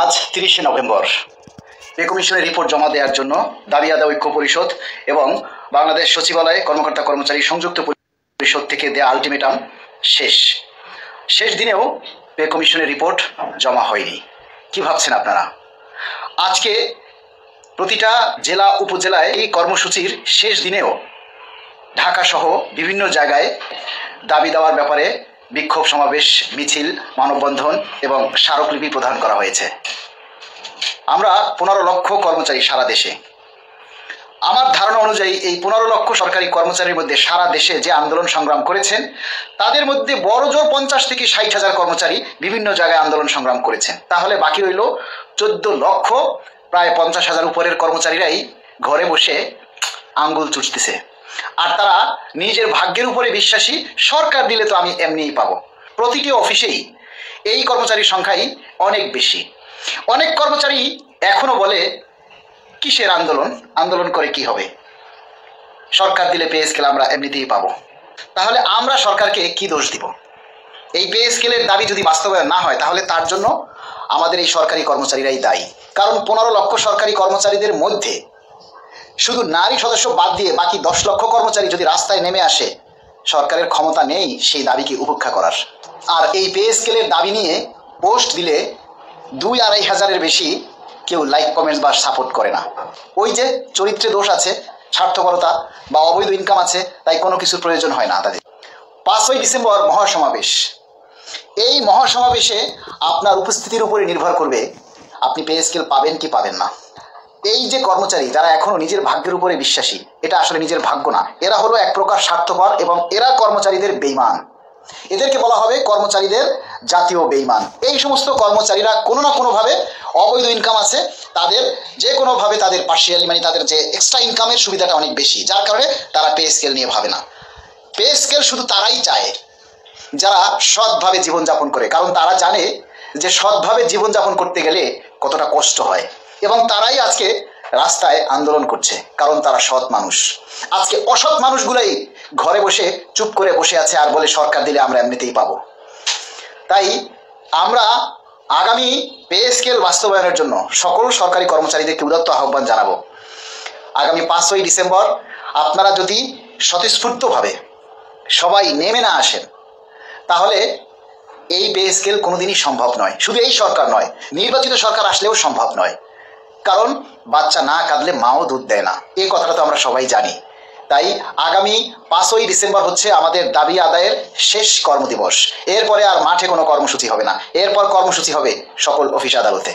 আজ 30শে November pay কমিশনের report জমা দেওয়ার জন্য দাবি আদায় ঐক্য পরিষদ এবং বাংলাদেশ সচিবালয় কর্মকর্তা কর্মচারী সংযুক্ত পরিষদ থেকে দেয়া আলটিমেটাম শেষ দিনেও পে কমিশনের রিপোর্ট জমা হয়নি। কি ভাবছেন আপনারা? আজকে প্রতিটা জেলা উপজেলায় এই কর্মসূচির শেষ দিনেও ঢাকা সহ বিভিন্ন জায়গায় দাবি দেওয়ার ব্যাপারে বিক্ষোভ সমাবেশ, মিছিল, মানববন্ধন এবং স্মারকলিপি প্রদান করা হয়েছে। আমরা 15 লক্ষ কর্মচারী সারা দেশে। আমার ধারণা অনুযায়ী এই 15 লক্ষ সরকারি কর্মচারীর মধ্যে সারা দেশে যে আন্দোলন সংগ্রাম করেছেন তাদের মধ্যে বড়জোর 50 থেকে 60,000 কর্মচারী বিভিন্ন জায়গায় আন্দোলন সংগ্রাম করেছেন। তাহলে বাকি রইল 14 লক্ষ, প্রায় 50,000 উপরের কর্মচারীরাই ঘরে বসে আঙ্গুল চুষতেছে। আর তারা নিজের ভাগ্যের উপরে বিশ্বাসী, সরকার দিলে তো আমি এমনিই পাবো। প্রতিটি অফিসেই এই কর্মচারীর সংখ্যাই অনেক বেশি। অনেক কর্মচারী এখনো বলে, কিসের আন্দোলন? আন্দোলন করে কি হবে? সরকার দিলে পে স্কেল আমরা এমনিতেই পাবো। তাহলে আমরা সরকারকে কি দোষ দিব? এই পে স্কেলের দাবি যদি বাস্তবায়ন না হয় তাহলে তার জন্য আমাদের এই সরকারি কর্মচারীরাই দায়ী। কারণ 15 লক্ষ সরকারি কর্মচারীদের মধ্যে শুধু নারী সদস্য বাদ দিয়ে বাকি 10 লক্ষ কর্মচারী যদি রাস্তায় নেমে আসে, সরকারের ক্ষমতা নেই সেই দাবিকে উপেক্ষা করার। আর এই পে স্কেলের দাবি নিয়ে পোস্ট দিলে 2-2.5 হাজারের বেশি কেউ লাইক, কমেন্টস বা সাপোর্ট করে না। ওই যে চরিত্রে দোষ আছে, স্বার্থপরতা বা অবৈধ ইনকাম আছে, তাই কোনো কিছুর প্রয়োজন হয় না তাদের। 5ই ডিসেম্বর মহাসমাবেশ। এই মহাসমাবেশে আপনার উপস্থিতির উপরে নির্ভর করবে আপনি পে স্কেল পাবেন কি পাবেন না। এই যে কর্মচারী যারা এখনো নিজের ভাগ্যের উপরে বিশ্বাসী, এটা আসলে নিজের ভাগ্য না, এরা হলো এক প্রকার স্বার্থপর এবং এরা কর্মচারীদের বেঈমান। এদেরকে বলা হবে কর্মচারীদের জাতীয় বেঈমান। এই সমস্ত কর্মচারীরা কোনো না কোনোভাবে অবৈধ ইনকাম আছে, তাদের যে কোনোভাবে তাদের পার্শিয়ালি তাদের যে এক্সট্রা ইনকামের সুবিধাটা অনেক বেশি, যার কারণে তারা পে স্কেল নিয়ে ভাবে না। পে স্কেল শুধু তারাই চায় যারা সৎভাবে জীবনযাপন করে, কারণ তারা জানে যে সৎভাবে জীবনযাপন করতে গেলে কতটা কষ্ট হয়, এবং তারাই আজকে রাস্তায় আন্দোলন করছে, কারণ তারা সৎ মানুষ। আজকে অসৎ মানুষগুলাই ঘরে বসে চুপ করে বসে আছে আর বলে সরকার দিলে আমরা এমনিতেই পাবো। তাই আমরা আগামী পে স্কেল বাস্তবায়নের জন্য সকল সরকারি কর্মচারীদেরকে উদাত্ত আহ্বান জানাবো। আগামী 5ই ডিসেম্বর আপনারা যদি স্বতঃস্ফূর্তভাবে সবাই নেমে না আসেন তাহলে এই পে স্কেল কোনোদিনই সম্ভব নয়। শুধু এই সরকার নয়, নির্বাচিত সরকার আসলেও সম্ভব নয়। কারণ বাচ্চা না কাঁদলে মাও দুধ দেয় না, এই কথাটা তো আমরা সবাই জানি। তাই আগামী 5ই ডিসেম্বর হচ্ছে আমাদের দাবি আদায়ের শেষ কর্মদিবস। এরপরে আর মাঠে কোনো কর্মসূচি হবে না, এরপর কর্মসূচি হবে সকল অফিস আদালতে।